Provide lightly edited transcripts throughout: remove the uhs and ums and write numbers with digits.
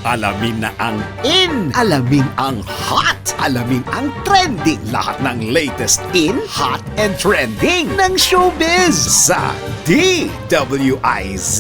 Alamin na ang in, alamin ang hot, alamin ang trending. Lahat ng latest in, hot, and trending ng showbiz sa DWIZ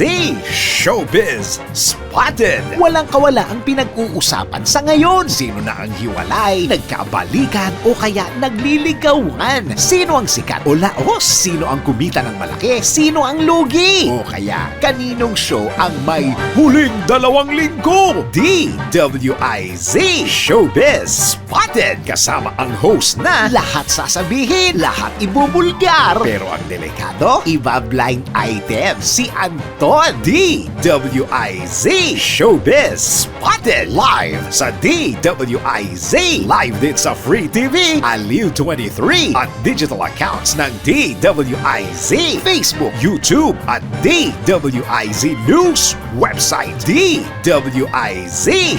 Showbiz Spotted. Walang kawala ang pinag-uusapan sa ngayon. Sino na ang hiwalay, nagkabalikan o kaya nagliligawan? Sino ang sikat o laos? Sino ang kumita ng malaki? Sino ang lugi? O kaya kaninong show ang may huling 2 linggo? DWIZ Showbiz Spotted. Kasama ang host na lahat sasabihin, lahat ibubulgar. Pero ang delikado, iba blind item si Anton. DWIZ Showbiz Spotted. Live sa DWIZ. Live din sa Free TV, Aliw 23 at digital accounts ng DWIZ, Facebook, YouTube at DWIZ News website. DWIZ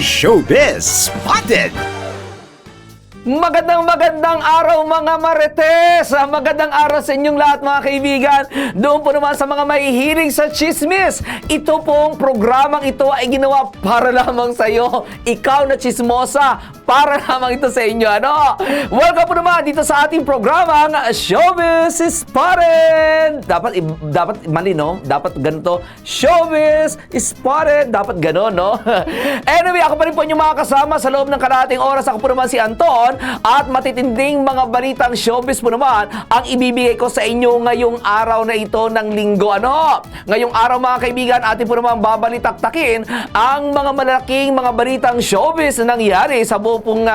Showbiz Spotted. Magandang araw mga Marites! Magandang araw sa inyong lahat mga kaibigan. Doon po naman sa mga mahihilig sa chismis. Ito pong programang ito ay ginawa para lamang sa iyo. Ikaw na chismosa, para lamang ito sa inyo. Ano? Welcome po naman dito sa ating programang Showbiz Spotted! Dapat mali, no? Dapat ganito. Showbiz Spotted! Dapat ganon, no? Anyway, ako pa rin po inyong mga kasama sa loob ng kalahating oras. Ako po naman si Anton. At matitinding mga balitang showbiz po naman ang ibibigay ko sa inyo ngayong araw na ito ng linggo. Ano? Ngayong araw mga kaibigan, atin po naman babalitaktakin ang mga malaking mga balitang showbiz na nangyari sa buong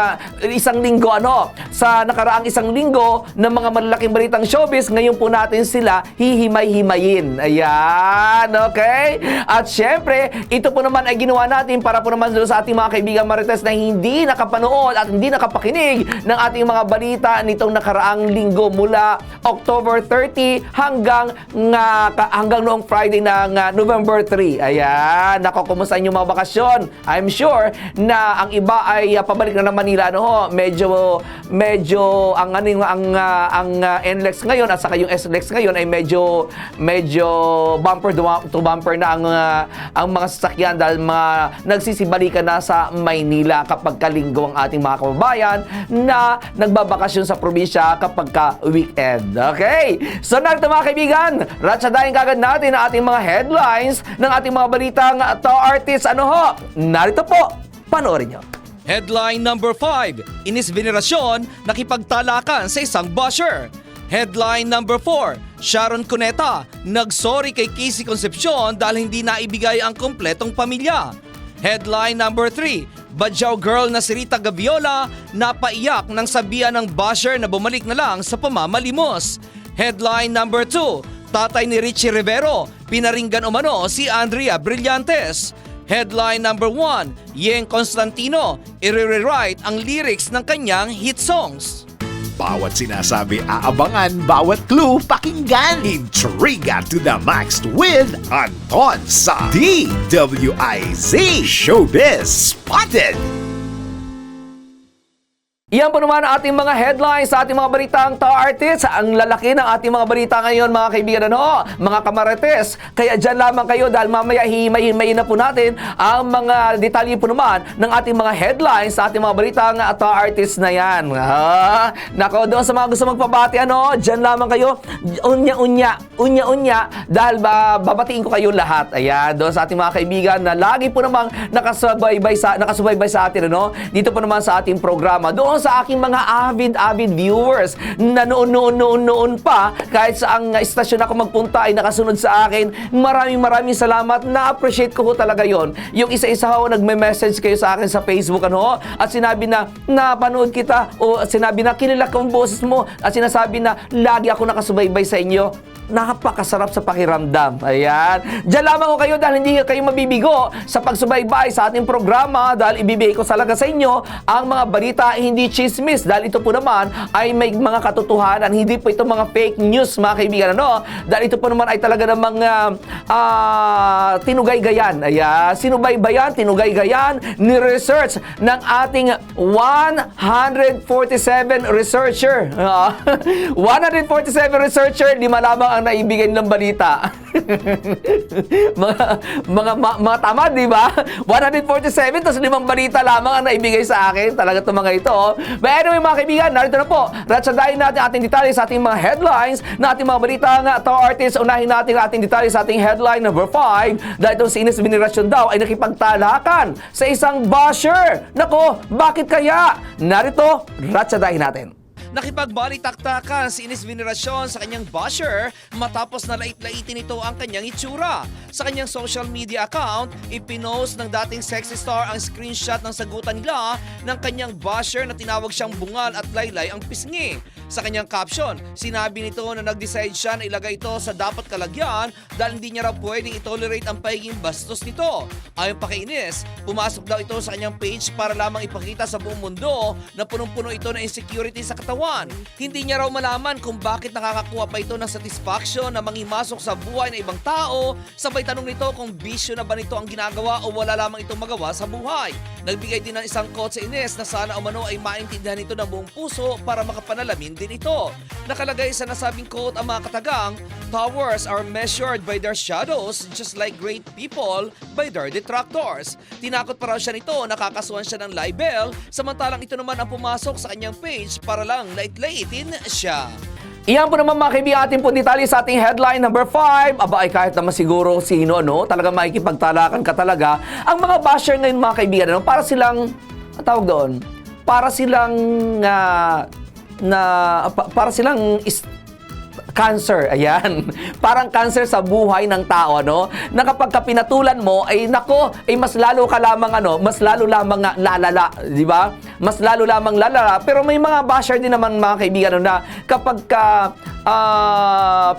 isang linggo. Ano? Sa nakaraang isang linggo ng mga malalaking balitang showbiz, ngayon po natin sila hihimay-himayin. Ayan, okay? At syempre, ito po naman ay ginawa natin para po naman sa ating mga kaibigan Marites na hindi nakapanood at hindi nakapakinig ng ating mga balita nitong nakaraang linggo mula October 30 hanggang noong Friday ng November 3. Ayan, nako, kumusta inyong mga bakasyon? I'm sure na ang iba ay pabalik na ng Manila, no? Medyo ang NLEX ngayon at saka yung SLEX ngayon ay medyo bumper to bumper na ang mga sasakyan dahil mga nagsisibalikan na sa Maynila kapag kalinggo ang ating mga kababayan na nagbabakasyon sa probinsya kapag ka-weekend. Okay? So narito mga kaibigan, ratsadahin kagad natin ang ating mga headlines ng ating mga balitang top artists. Ano ho? Narito po, panoorin nyo. Headline number 5, inis venerasyon nakipagtalakan sa isang basher. Headline number 4, Sharon Cuneta nagsorry kay Casey Concepcion dahil hindi naibigay ang kompletong pamilya. Headline number 3, Badyaw girl na si Rita Gaviola napaiyak nang sabihan ng basher na bumalik na lang sa pamamalimos. Headline number 2, tatay ni Richie Rivero pinaringgan umano si Andrea Brillantes. Headline number 1, Yeng Constantino i-rewrite ang lyrics ng kanyang hit songs. Bawat sinasabi aabangan, bawat clue pakinggan. Intriga to the max with Anton sa DWIZ Showbiz Spotted. Iyan po naman ang ating mga headlines sa ating mga balitang top artists. Ang lalaki ng ating mga balita ngayon mga kaibigan, ano? Mga kamarites. Kaya dyan lamang kayo dahil mamaya hihimayin na po natin ang mga detalye po naman ng ating mga headlines sa ating mga balitang top artists na yan. Nako, doon sa mga gusto magpabati, ano? Dyan lamang kayo. Unya-unya. Dahil babatiin ko kayo lahat. Ayan, doon sa ating mga kaibigan na lagi po namang nakasubaybay sa atin, ano? Dito po naman sa ating programa. Doon sa aking mga avid viewers na noon pa, kahit sa ang istasyon ako magpunta ay nakasunod sa akin, maraming salamat. Na-appreciate ko talaga yon. Yung isa-isa ho, nagme-message kayo sa akin sa Facebook, ano, at sinabi na napanood kita, o sinabi na kilala ko ang boses mo, at sinasabi na lagi ako nakasubaybay sa inyo. Napakasarap sa pakiramdam. Ayan. Diyan lamang ko kayo dahil hindi kayo mabibigo sa pagsubaybay sa ating programa dahil ibibigay ko talaga sa inyo ang mga balita, hindi chismis. Dahil ito po naman ay may mga katotohanan. Hindi po ito mga fake news mga kaibigan. Ano? Dahil ito po naman ay talaga ng mga tinugay-gayan. Ayan. Sinubaybayan, tinugay-gayan, ni-research ng ating 147 researcher. 147 researcher, di malamang ang naibigay ng balita. mga tamad, di ba? 147, tapos 5 balita lamang ang naibigay sa akin. Talaga itong mga ito. But anyway, mga kaibigan, narito na po. Ratsadahin natin ating detalye sa ating mga headlines na ating mga balita nga. Top artists, unahin natin ang ating detalye sa ating headline number 5. Dahil itong si Ines Veneracion daw ay nakipagtalakan sa isang basher. Nako, bakit kaya? Narito, ratsadahin natin. Nakipagbalitaktakan si Ines Veneracion sa kanyang basher matapos na lait-laitin nito ang kanyang itsura. Sa kanyang social media account, ipinost ng dating sexy star ang screenshot ng sagutan nila ng kanyang basher na tinawag siyang bungal at laylay ang pisngi. Sa kanyang caption, sinabi nito na nag-decide siya na ilagay ito sa dapat kalagyan dahil hindi niya raw pwedeng itolerate ang pagiging bastos nito. Ayon pa kay Ines, pumasok daw ito sa kanyang page para lamang ipakita sa buong mundo na punong-puno ito na insecurity sa katawan. Hindi niya raw malaman kung bakit nakakakuha pa ito ng satisfaction na manghimasok sa buhay ng ibang tao. Sabay tanong nito kung bisyo na ba nito ang ginagawa o wala lamang itong magawa sa buhay. Nagbigay din ng isang quote sa Ines na sana umano ay maintindihan ito ng buong puso para makapanalamin din ito. Nakalagay sa nasabing quote ang mga katagang, "Towers are measured by their shadows just like great people by their detractors." Tinakot pa raw siya nito, nakakasuhan siya ng libel, samantalang ito naman ang pumasok sa kanyang page para lang lait-laitin siya. Iyan po naman mga kaibigan ating po detalye sa ating headline number 5. Aba ay kahit naman siguro sino, no? Talagang makikipagtalakan ka talaga. Ang mga basher ngayon mga kaibigan, ano? Para silang, ang tawag doon, para silang, para silang cancer, ayan. Parang cancer sa buhay ng tao, no? Na kapag pinatulan mo, ay nako, ay mas lalo ka lamang, mas lalo lamang lalala, di ba? Mas lalo lamang lalala. Pero may mga basher din naman, mga kaibigan, na kapag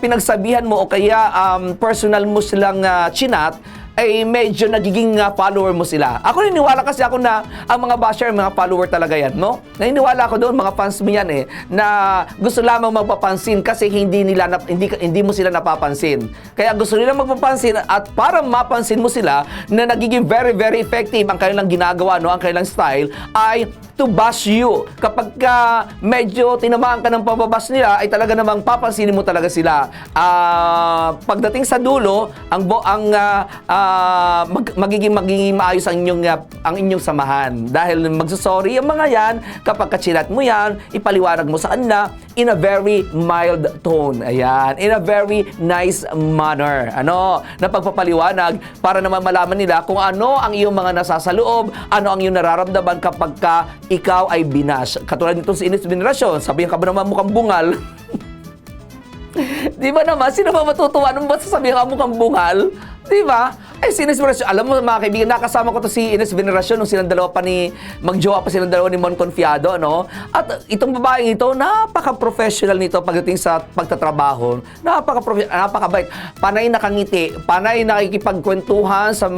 pinagsabihan mo o kaya personal mo silang chinat, ay medyo nagiging follower mo sila. Ako naniniwala kasi ako na ang mga basher, mga follower talaga yan, no? Naniniwala ako doon, mga fans mo yan na gusto lamang magpapansin kasi hindi mo sila napapansin. Kaya gusto nila magpapansin at para mapansin mo sila na nagiging very, very effective ang kanilang ginagawa, no? Ang kanilang style ay to bash you. Kapag medyo tinamaan ka ng pababas nila, ay talaga namang papansinin mo talaga sila. Pagdating sa dulo, magiging maayos ang inyong samahan. Dahil magsasorry ang mga yan, kapag kachilat mo yan, ipaliwanag mo sa kanila in a very mild tone. Ayan, in a very nice manner. Na pagpapaliwanag para naman malaman nila kung ano ang iyong mga nasasaloob, ano ang iyong nararamdaman kapag ikaw ay binash. Katulad nitong si Ines Veneracion, sabihin ka ba naman mukhang bungal? Di ba naman? Sino ba matutuwa nung ba't sasabihin ka mukhang bungal? Di ba? Ay, si Ines Veneracion, alam mo mga kaibigan, nakasama ko to si Ines Veneracion nung silang dalawa pa magjowa pa silang dalawa ni Mon Confiado, no? At itong babaeng ito, napaka-professional nito pagdating sa pagtatrabaho. Napakabait. Panay nakangiti, panay nakikipagkwentuhan sa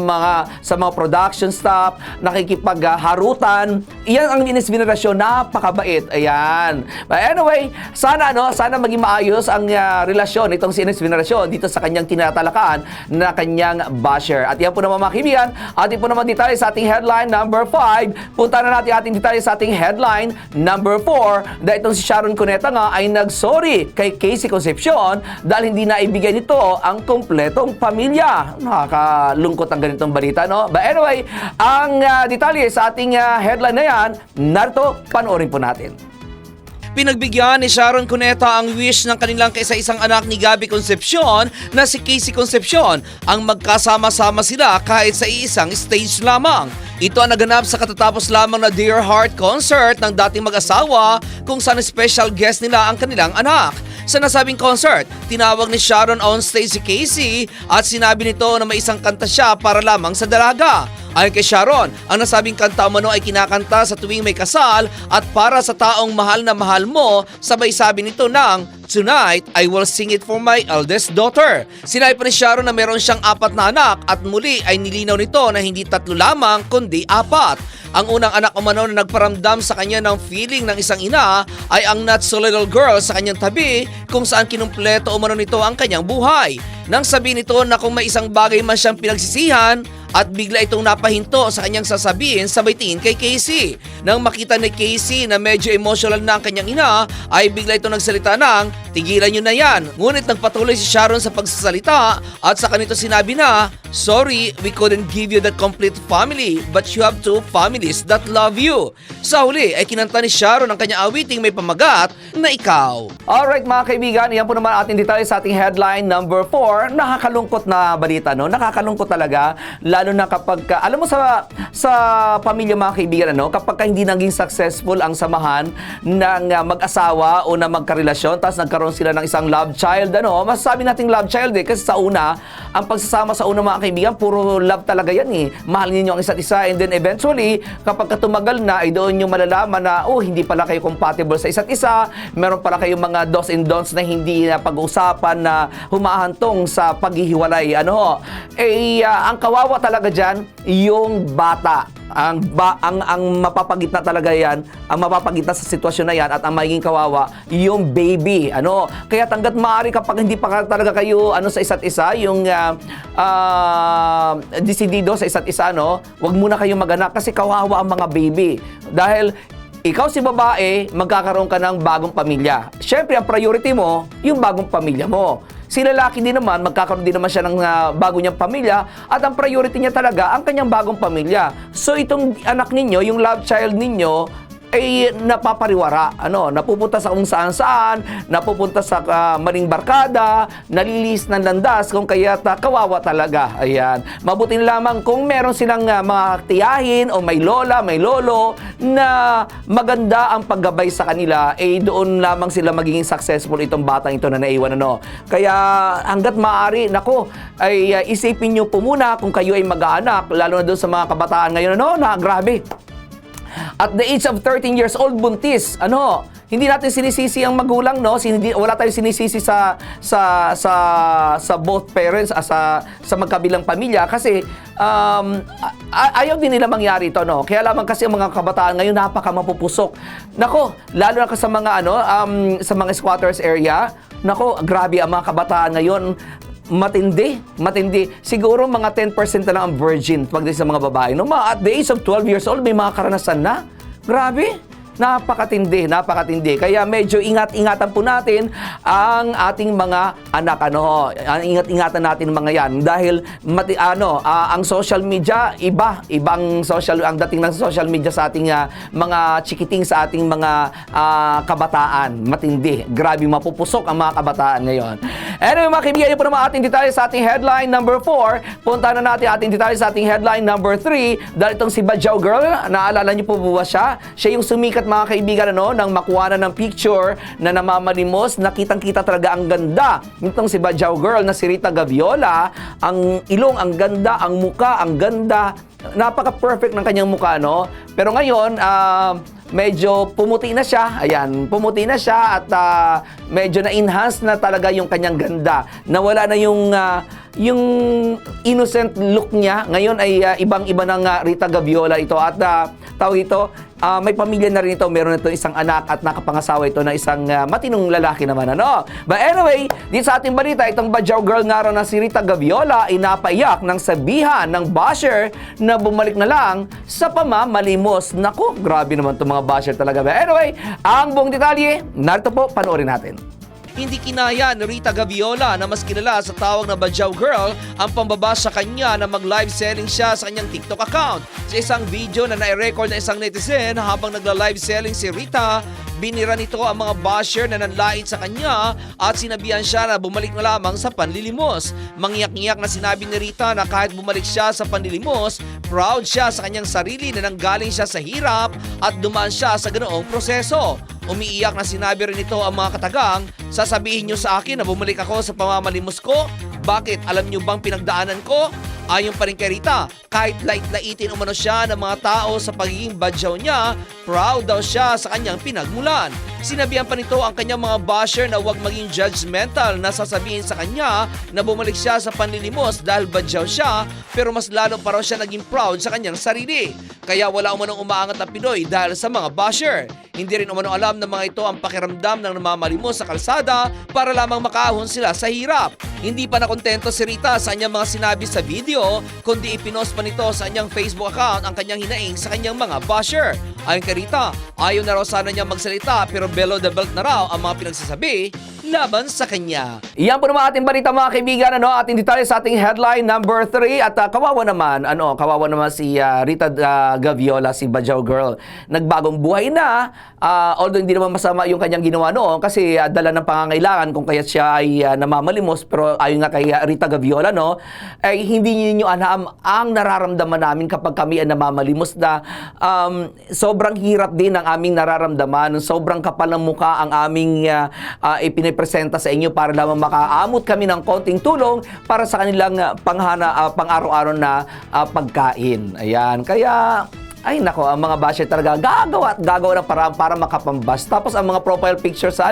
mga production staff, nakikipagharutan. Iyan ang Ines Veneracion, napakabait. Ayan. But anyway, sana maging maayos ang relasyon nitong si Ines Veneracion dito sa kanyang tinatalakaan na kanyang basher. At yan po naman mga kaibigan, ating po naman detalye sa ating headline number 5. Punta na natin ating detalye sa ating headline number 4. Dahil itong si Sharon Cuneta nga ay nagsorry kay Casey Concepcion dahil hindi naibigay nito ang kumpletong pamilya. Nakakalungkot ang ganitong balita, no? But anyway, ang detalye sa ating headline na yan, narito, panoorin po natin. Pinagbigyan ni Sharon Cuneta ang wish ng kanilang kaisa-isang anak ni Gabby Concepcion na si Casey Concepcion ang magkasama-sama sila kahit sa iisang stage lamang. Ito ang naganap sa katatapos lamang na Dear Heart concert ng dating mag-asawa kung saan special guest nila ang kanilang anak. Sa nasabing concert, tinawag ni Sharon on stage si Casey at sinabi nito na may isang kanta siya para lamang sa dalaga. Ayon kay Sharon, ang nasabing kanta umano ay kinakanta sa tuwing may kasal at para sa taong mahal na mahal mo, sabay sabi nito ng, "Tonight, I will sing it for my eldest daughter." Sinabi pa ni Sharon na meron siyang 4 na anak at muli ay nilinaw nito na hindi 3 lamang kundi 4. Ang unang anak umano na nagparamdam sa kanya ng feeling ng isang ina ay ang not so little girl sa kanyang tabi kung saan kinumpleto umano nito ang kanyang buhay. Nang sabihin nito na kung may isang bagay man siyang pinagsisihan at bigla itong napahinto sa kanyang sasabihin sabay tingin kay Casey. Nang makita ni Casey na medyo emotional na ang kanyang ina, ay bigla itong nagsalita ng, "Tigilan nyo na yan." Ngunit nagpatuloy si Sharon sa pagsasalita at sa kanito sinabi na, "Sorry, we couldn't give you the complete family, but you have two families that love you." Sa huli ay kinanta ni Sharon ang kanyang awiting may pamagat na Ikaw. Alright mga kaibigan, yan po naman ating detalye sa ating headline number 4. Nakakalungkot na balita, no? Nakakalungkot talaga, lalo na kapag, alam mo sa pamilya mga kaibigan, ano? Kapag hindi naging successful ang samahan ng mag-asawa o na magkarelasyon, tapos nagkaroon sila ng isang love child, ano? Masasabi nating love child kasi sa una, ang pagsasama sa una mga kaibigan, puro love talaga yan eh. Mahal ninyo ang isa't isa, and then eventually, kapag tumagal na, ay doon nyo malalaman na, hindi pala kayo compatible sa isa't isa, meron pala kayong mga do's and don'ts na hindi na pag-uusapan na humahantong sa paghihiwalay. Ang kawawa talaga dyan, yung bata. Ang mapapagitna talaga yan, ang mapapagitna sa sitwasyon na yan at ang magiging kawawa, yung baby. Kaya hangga't maaari kapag hindi pa talaga kayo sa isa't isa, yung desidido sa isa't isa, wag muna kayong mag-anak kasi kawawa ang mga baby. Dahil ikaw si babae, magkakaroon ka ng bagong pamilya. Siyempre, ang priority mo, yung bagong pamilya mo. Si lalaki din naman, magkakaroon din naman siya ng bago niyang pamilya at ang priority niya talaga, ang kanyang bagong pamilya. So, itong anak ninyo, yung love child ninyo, ay napapariwara, napupunta sa kung saan-saan, napupunta sa maling barkada, nalilis ng landas, kung kaya't kawawa talaga. Ayan. Mabuti lamang kung meron silang mga tiyahin o may lola, may lolo, na maganda ang paggabay sa kanila, doon lamang sila magiging successful itong batang ito na naiwan. Kaya hanggat maaari, ay isipin nyo po muna kung kayo ay mag-aanak, lalo na doon sa mga kabataan ngayon, na grabe. At the age of 13 years old, buntis. Hindi natin sinisisi ang magulang, wala tayong sinisisi sa both parents, sa magkabilang pamilya kasi ayaw din nila mangyari ito, Kaya lamang kasi ang mga kabataan ngayon napakamapupusok. Lalo na sa mga sa mga squatters area, grabe ang mga kabataan ngayon. Matindi. Siguro mga 10% na lang ang virgin pagdating sa mga babae. At the age of 12 years old, may mga karanasan na. Grabe. Napakatindi. Kaya medyo ingat-ingatan po natin ang ating mga anak. Ingat-ingatan natin mga yan. Dahil ang social media, ibang ang dating ng social media sa ating mga chikiting, sa ating mga kabataan. Matindi. Grabe, mapupusok ang mga kabataan ngayon. Anyway, mga kaibigan, yun po naman ating detalye sa ating headline number 4. Punta na natin ating detalye sa ating headline number 3. Dahil itong si Badjao Girl, naalala niyo po ba siya? Siya yung sumikat mga kaibigan, nang makuha na ng picture na namamalimos, nakitang-kita talaga ang ganda. Itong si Badjao Girl na si Rita Gaviola, ang ilong, ang ganda, ang muka, ang ganda. Napaka-perfect ng kanyang muka, Pero ngayon, medyo pumuti na siya. Ayan, pumuti na siya at medyo na-enhance na talaga yung kanyang ganda. Nawala na yung innocent look niya. Ngayon ay ibang-iba ng Rita Gaviola ito. At tawag ito, may pamilya na rin ito. Meron ito isang anak at nakapangasawa ito na isang matinong lalaki naman. But anyway, dito sa ating balita, itong Badjao Girl nga raw na si Rita Gaviola ay napaiyak ng sabihan ng basher na bumalik na lang sa pamamalimos. Naku, grabe naman itong mga basher talaga. But anyway, ang buong detalye, narito po, panoorin natin. Hindi kinaya ni Rita Gaviola na mas kilala sa tawag na Badjao Girl ang pambaba sa kanya na mag-live selling siya sa kanyang TikTok account. Sa isang video na nai-record na isang netizen habang nagla-live selling si Rita, binira nito ang mga basher na nanlait sa kanya at sinabihan siya na bumalik na lamang sa panlilimos. Mangyak-ngyak na sinabi ni Rita na kahit bumalik siya sa panlilimos, proud siya sa kanyang sarili na nanggaling siya sa hirap at dumaan siya sa ganoong proseso. Umiiyak na sinabi rin ito ang mga katagang, sasabihin nyo sa akin na bumalik ako sa pamamalimos ko? Bakit? Alam nyo bang pinagdaanan ko? Ayon pa rin kay Rita, kahit lait-laitin umano siya ng mga tao sa pagiging badyaw niya, proud daw siya sa kanyang pinagmulan. Sinabihan pa nito ang kanyang mga basher na huwag maging judgmental na sasabihin sa kanya na bumalik siya sa panlilimos dahil badyaw siya, pero mas lalo pa raw siya naging proud sa kanyang sarili. Kaya wala umanong umaangat na Pinoy dahil sa mga basher. Hindi rin umano alam ng mga ito ang pakiramdam ng namamalimos sa kalsada para lamang makaahon sila sa hirap. Hindi pa nakontento si Rita sa kanyang mga sinabi sa video video, kundi ipinost pa nito sa kanyang Facebook account ang kanyang hinaing sa kanyang mga basher. Ayon kay Rita, ayaw na raw sana niya magsalita pero below the belt na raw ang mga pinagsasabi laban sa kanya. Iyan po naman ating balita mga kaibigan, ating detalye sa ating headline number 3 at kawawa naman si Rita Gaviola, si Bajau Girl. Nagbagong buhay na, although hindi naman masama yung kanyang ginawa noon kasi dala ng pangangailangan kung kaya siya ay namamalimos, pero ayon nga kay Rita Gaviola, ay hindi niyo alam ang nararamdaman namin kapag kami ay namamalimos na sobrang hirap din ang aming nararamdaman, sobrang kapal ng mukha ang aming ipinipresenta sa inyo para lamang makaamot kami ng konting tulong para sa kanilang pang-araw-araw na pagkain. Ayan, kaya ay nako, ang mga basher talaga gagawa ng paraan para makapambas. Tapos ang mga profile picture sa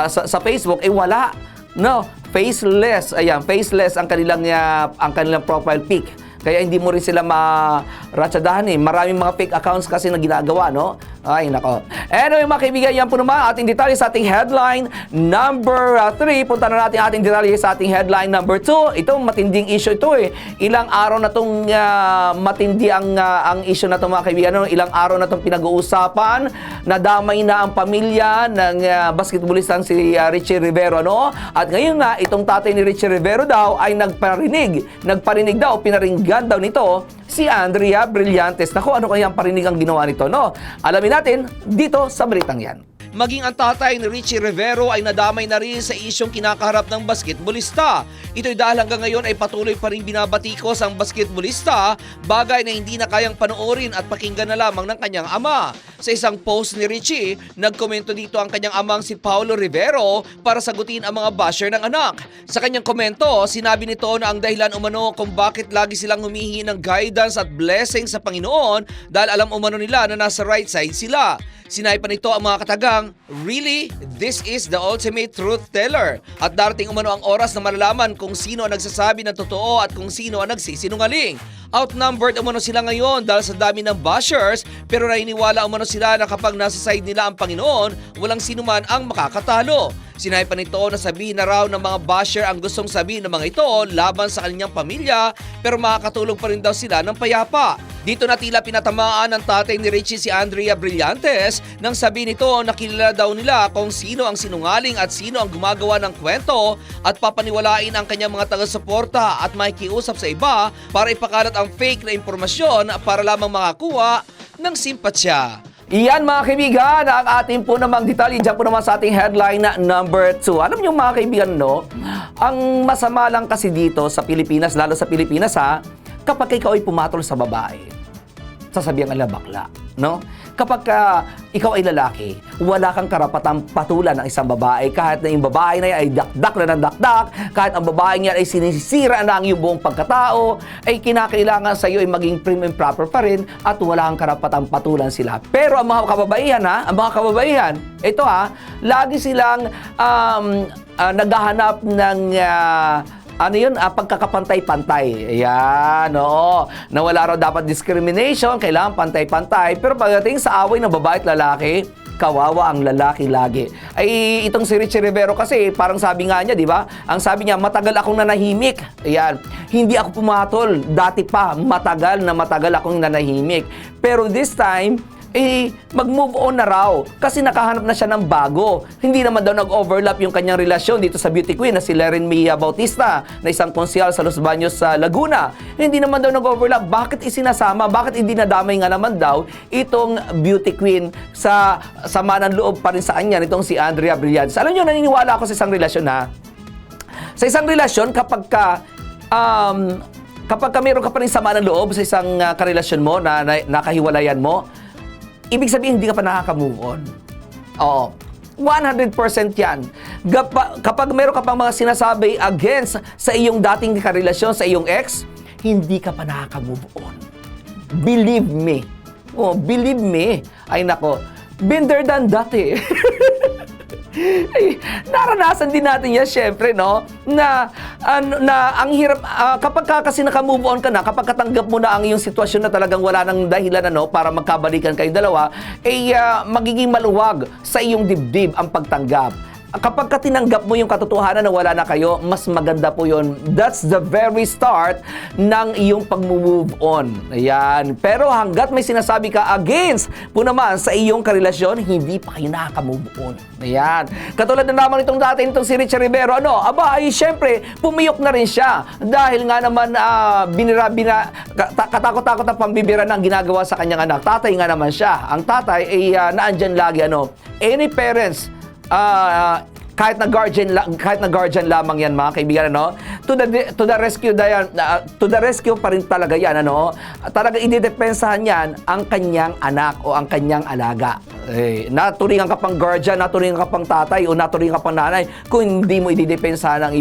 sa Facebook ay wala. No, faceless. Ayan, faceless ang kanilang profile pic. Kaya hindi mo rin sila maratsadahan eh. Maraming mga fake accounts kasi na ginagawa, no? Ay, nako. Anyway, mga kaibigan, yan po naman ating detalye sa ating headline number 3. Punta na natin ating detalye sa ating headline number 2. Ito, matinding issue ito eh. Ilang araw na itong matindi ang issue na ito, mga kaibigan. Ilang araw na itong pinag-uusapan. Nadamay na ang pamilya ng basketballistang si Richie Rivero, no? At ngayon nga, itong tatay ni Richie Rivero daw ay nagparinig daw, pinaringgan daw nito si Andrea Brillantes. Naku, ano kaya ang parinig ang ginawa nito, no? Alamin natin dito sa balitang yan. Maging ang tatay ni Richie Rivero ay nadamay na rin sa isyong kinakaharap ng basketballista. Ito'y dahil hanggang ngayon ay patuloy pa rin binabatikos ang basketballista, bagay na hindi na kayang panoorin at pakinggan na lamang ng kanyang ama. Sa isang post ni Richie, nagkomento dito ang kanyang amang si Paulo Rivero para sagutin ang mga basher ng anak. Sa kanyang komento, sinabi nito na ang dahilan umano kung bakit lagi silang humihingi ng guidance at blessing sa Panginoon dahil alam umano nila na nasa right side sila. Sinabi pa nito ang mga katagang, "Really? This is the ultimate truth teller." At darating umano ang oras na malalaman kung sino ang nagsasabi ng totoo at kung sino ang nagsisinungaling. Outnumbered umano sila ngayon dahil sa dami ng bashers, pero naniniwala umano sila na kapag nasa side nila ang Panginoon, walang sinuman ang makakatalo. Sinabi pa nito na sabihin na raw ng mga basher ang gustong sabihin ng mga ito laban sa kanyang pamilya, pero makakatulong pa rin daw sila ng payapa. Dito na tila pinatamaan ng tatay ni Richie si Andrea Brillantes nang sabihin nito na kilala daw nila kung sino ang sinungaling at sino ang gumagawa ng kwento at papaniwalain ang kanyang mga taga-suporta at makikiusap sa iba para ipakalat ang fake na impormasyon para lamang makakuha ng simpatsya. Iyan mga kaibigan, ang ating po namang detalye dyan po naman sa ating headline na number 2. Alam niyo mga kaibigan, no? Ang masama lang kasi dito sa Pilipinas, lalo sa Pilipinas kapag ikaw ay pumatol sa babae, sasabihan ka nila bakla, no? Kapag ikaw ay lalaki, wala kang karapatang patulan ng isang babae kahit na yung babae na yan ay dakdak na ng dakdak, kahit ang babae niya ay sinisira na ang iyong buong pagkatao, ay kinakailangan sa iyo ay maging prim and proper pa rin at wala kang karapatang patulan sila. Pero ang mga kababaihan, ito lagi silang naghahanap ng pagkakapantay-pantay. Ayan, oo. Na wala raw dapat discrimination, kailangan pantay-pantay. Pero pagdating sa away ng babae at lalaki, kawawa ang lalaki lagi. Ay, itong si Richie Rivero kasi, parang sabi nga niya, di ba? Ang sabi niya, matagal akong nanahimik. Ayan, hindi ako pumatol. Dati pa, matagal akong nanahimik. Pero this time, mag-move on na raw kasi nakahanap na siya ng bago. Hindi naman daw nag-overlap yung kanyang relasyon dito sa beauty queen na si Leren Mia Bautista na isang konsyal sa Los Baños sa Laguna. Hindi naman daw nag-overlap. Bakit isinasama? Bakit hindi nadamay nga naman daw itong beauty queen sa sama ng loob pa rin sa kanya nitong si Andrea Brillantes? Alam nyo, naniniwala ako sa isang relasyon Sa isang relasyon, kapag meron ka pa rin sama ng loob sa isang karelasyon mo na nakahiwalayan mo, ibig sabihin, hindi ka pa nakaka-move on. Oo. 100% yan. Kapag meron ka pang mga sinasabi against sa iyong dating karelasyon, sa iyong ex, hindi ka pa nakaka-move on. Believe me. Oh, believe me. Ay nako, been there than that Ay, naranasan din natin yan, syempre, no? Na ang hirap, kapag kasi naka-move on ka na, kapag katanggap mo na ang iyong sitwasyon na talagang wala nang dahilan, para magkabalikan kayong dalawa, magiging maluwag sa iyong dibdib ang pagtanggap. kapag ka tinanggap mo yung katotohanan na wala na kayo, mas maganda po yun. That's the very start ng iyong pag-move on. Ayan. Pero hanggat may sinasabi ka against po naman sa iyong karelasyon, hindi pa kayo nakaka-move on. Ayan. Katulad na naman itong dati nitong si Richie Rivero, syempre, pumiyok na rin siya. Dahil nga naman, katakot-takot ang pambibira ng ginagawa sa kanyang anak. Tatay nga naman siya. Ang tatay ay naandyan lagi, any parents, kahit na guardian lamang yan, mga kaibigan, to the rescue to the rescue pa rin talaga yan, talaga ididepensahan yan ang kanyang anak o ang kanyang alaga. Naturingan ka pang guardian, naturingan ka pang tatay o naturingan ka pang nanay kung hindi mo ididepensahan ang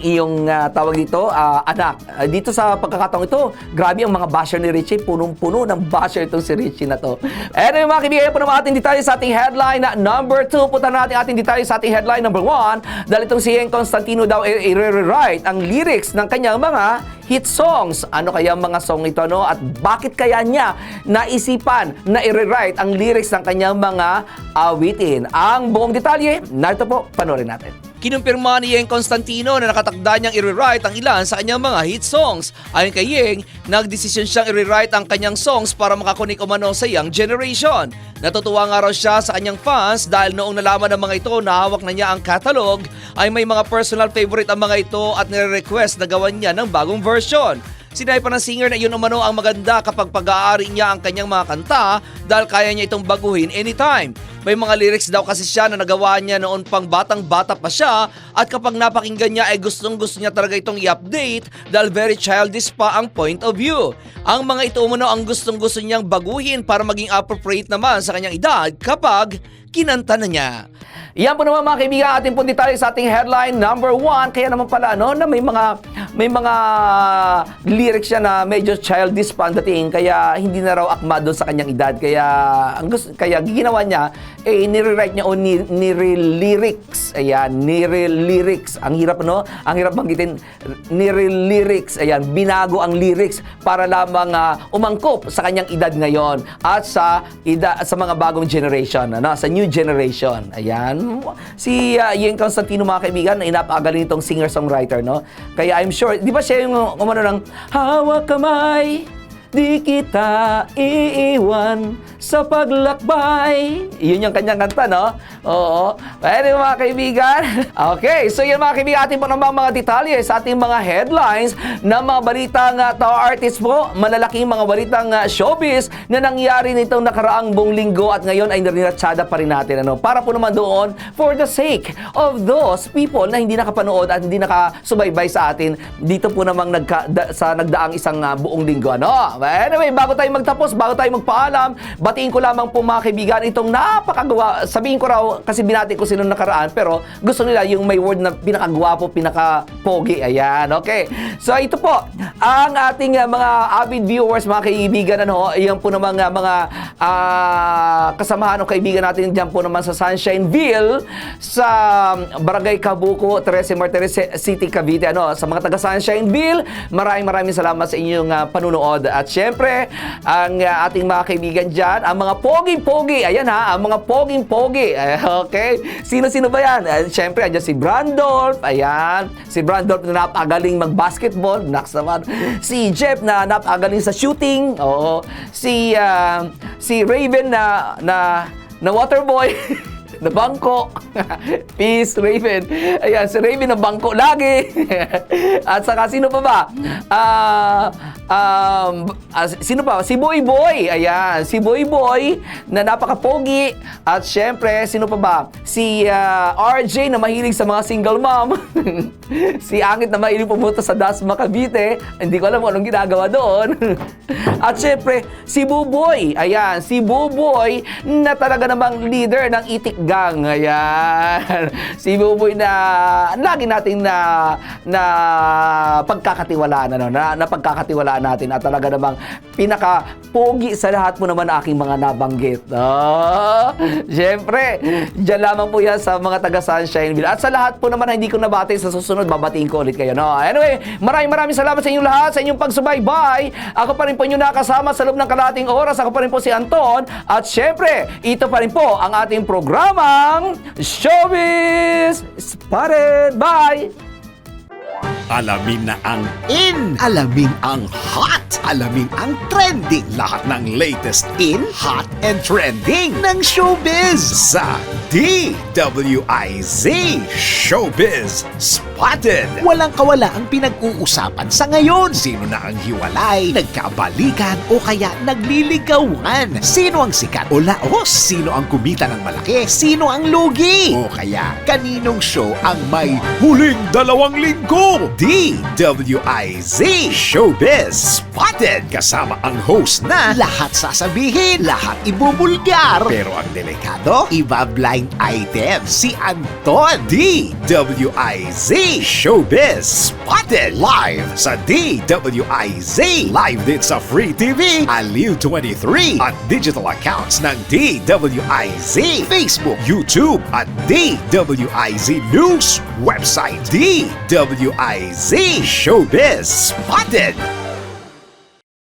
iyong tawag dito, anak. Dito sa pagkakataong ito, grabe ang mga basher ni Richie, punong-puno ng basher itong si Richie na to. Anyway, mga kaibigan, po naman ating detalye sa ating headline na number 2. Punta natin ating detalye sa ating headline number 1, dahil itong si Ian Constantino daw i-rewrite ang lyrics ng kanyang mga hit songs. Ano kaya ang mga song ito, at bakit kaya niya naisipan na i-rewrite ang lyrics ng kanyang mga awitin? Ang buong detalye, narito po, panoorin natin. Kinumpirma ni Yeng Constantino na nakatakda niyang i-rewrite ang ilan sa kanyang mga hit songs. Ayon kay Yeng, nagdesisyon siyang i-rewrite ang kanyang songs para makakunik umano sa young generation. Natutuwa nga raw siya sa kanyang fans dahil noong nalaman ng mga ito na hawak na niya ang catalog, ay may mga personal favorite ang mga ito at nire-request na gawan niya ng bagong version. Sinabi pa ng singer na yun umano ang maganda kapag pag-aari niya ang kanyang mga kanta dahil kaya niya itong baguhin anytime. May mga lyrics daw kasi siya na nagawa niya noon pang batang-bata pa siya at kapag napakinggan niya ay gustong-gusto niya talaga itong i-update dahil very childish pa ang point of view. Ang mga ito umano ang gustong-gusto niyang baguhin para maging appropriate naman sa kanyang edad kapag kinanta na niya. Yan po naman, mga kaibigan, ating pong detalye sa ating headline number 1. Kaya naman pala na may mga lyrics siya na medyo childish pa ang dating, kaya hindi na raw akma doon sa kanyang edad. Kaya ginawa niya, nire-write niya o nire-lyrics. Ayan, nire-lyrics. Ang hirap, Ang hirap banggitin. Nire-lyrics. Ayan, binago ang lyrics para lamang umangkop sa kanyang edad ngayon at sa mga bagong generation, sa new generation. Ayan. Si Ian Constantino, mga kaibigan, napakagaling itong singer-songwriter, Kaya I'm sure, di ba siya yung umano ng hawak kamay, di kita iiwan sa paglakbay. Yun yung kanyang kanta, Oo. Pero mga kaibigan, okay, so yan, mga kaibigan, ating po naman mga detalye sa ating mga headlines ng mga balitang artist po, malalaking mga balitang showbiz na nangyari nitong nakaraang buong linggo at ngayon ay nirinatsada pa rin natin. Para po naman doon, for the sake of those people na hindi nakapanood at hindi nakasubaybay sa atin, dito po namang sa nagdaang isang buong linggo. Anyway, bago tayo magtapos, bago tayo magpaalam, batiin ko lamang po, mga kaibigan, itong napakagawa. Sabihin ko raw, kasi binati ko sila nakaraan, pero gusto nila yung may word na pinakagwapo, pinaka-pogi. Ayan, okay. So ito po, ang ating mga avid viewers, mga kaibigan, yan po naman mga kasamahan o kaibigan natin dyan po naman sa Sunshineville, sa Barangay Cabuco, Teresa Martires City, Cavite. Sa mga taga Sunshineville, maraming salamat sa inyong panunood. At syempre, ang ating mga kaibigan dyan, ang mga pogi-pogi, ayan ang mga poging-pogi. Okay? Sino-sino ba yan? Siyempre, andyan si Brandolph. Ayan. Si Brandolph na napagaling mag-basketball. Next naman. Si Jeff na napagaling sa shooting. Oo. Si Raven na waterboy. Na bangko. Peace, Raven. Ayan, si Raven na bangko lagi. At saka, sino pa ba? Sino pa? Si Boy Boy. Ayan, si Boy Boy na napaka-pogi. At syempre, sino pa ba? Si RJ na mahilig sa mga single mom. Si Angit na mahilig pumunta sa Dasma, Cavite. Hindi ko alam kung anong ginagawa doon. At syempre, si Buboy. Ayan, si Buboy na talaga namang leader ng Itik Gang. Ayan. Si Buboy na lagi nating na pagkakatiwalaan, na pagkakatiwalaan pagkakakitaan natin at talaga namang pinaka-pogi sa lahat po naman aking mga nabanggit. Siyempre, dyan lamang po yan sa mga taga Sunshineville. At sa lahat po naman na hindi ko nabati sa susunod, babatiin ko ulit kayo. No? Anyway, maraming salamat sa inyong lahat, sa inyong pagsubaybay. Ako pa rin po inyong nakasama sa loob ng kalating oras. Ako pa rin po si Anton. At siyempre, ito pa rin po ang ating programang Showbiz Spotted. Bye! Alamin na ang in, alamin ang hot, alamin ang trending. Lahat ng latest in, hot, and trending ng showbiz sa DWIZ Showbiz Spotted. Walang kawala ang pinag-uusapan sa ngayon. Sino na ang hiwalay, nagkabalikan o kaya nagliligawan? Sino ang sikat o laos? Sino ang kumita ng malaki? Sino ang lugi? O kaya kaninong show ang may huling 2 linggo? DWIZ Showbiz Spotted. Kasama ang host na lahat sasabihin, lahat ibubulgar. Pero ang delikado, iba blind item si Anton. DWIZ Showbiz Spotted. Live sa DWIZ. Live din sa Free TV, Aliw 23 at digital accounts ng DWIZ, Facebook, YouTube at DWIZ News website. DWIZ Showbiz Spotted.